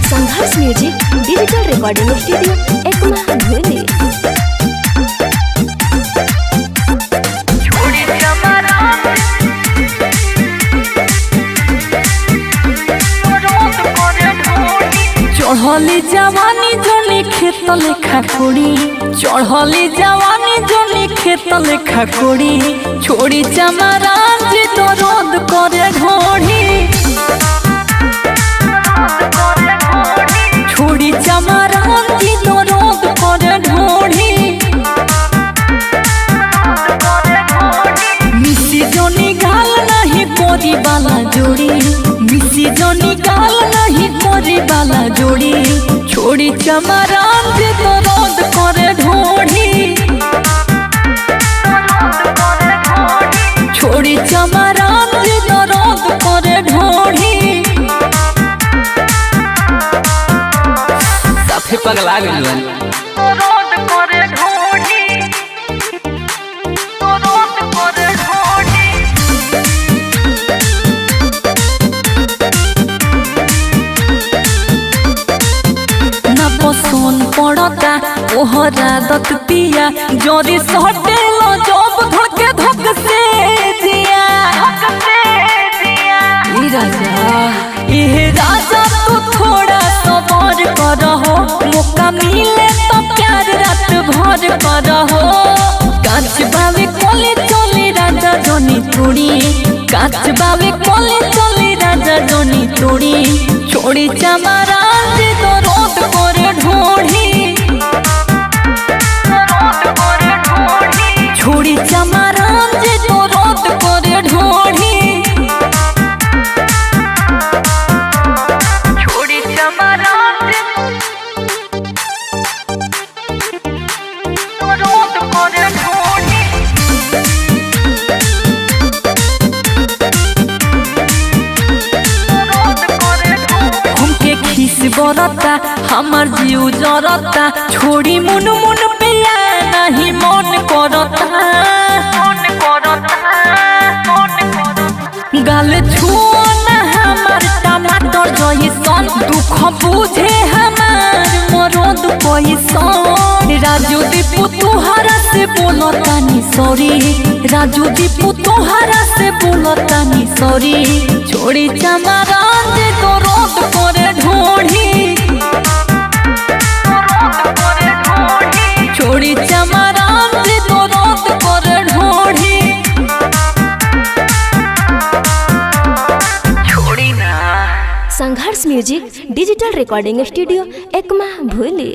संघर्ष music digital recording studio Ekma भूली। चढ़ली जवानी जोनी खेत लेखा कोड़ी, चढ़ली जवानी जोनी खेत लेखा कोड़ी, छोड़ी चमरान जी दर्द करे ढोड़ी, छोड़ी चमरान जी दर्द करे ढोड़ी, मिसी जोनी गाल नहीं कोरी वाला जोड़ी, मिसी जोनी गाल नहीं कोरी वाला जोड़ी, छोड़ी चमरान जी दर्द करे ढोड़ी, छोड़ी चमरान जी दर्द करे ढोड़ी। साफे पगला गइल बानी। पसंद पड़ता ओहरा दत पिया जोरी सटे लो जब धके धक से जिया ई राजा तू थोड़ा सबर करहो, मौका मिले तो प्यार रात भर करहो, कांच बावे कोले चले राजा जोनी तोड़ी, कांच बावे कोले चले राजा जोनी तोड़ी, छोड़ी चमरान जी दर्द करे ढोड़ी, छोड़ी चमरान जी दर्द करे ढोड़ी, छोड़ी चमरान जी दर्द करे ढोड़ी। हमके खीस बरता हमार जीव जरता, छोड़ी मुन मुन पिया नहीं मन करता, गाल छुओ ना हमार टमाटर जइसन, दुख बुझे हमार मरद पैसन, राजू दीपू तुहरा से बोलतानी सॉरी, राजू दीपू तुहरा से बोलतानी सॉरी, छोड़ी चमरान जी दर्द करे ढोड़ी, छोड़ी चमरान जी दर्द करे ढोड़ी, छोड़ी ना। Sangharsh music digital recording studio Ekma भूली।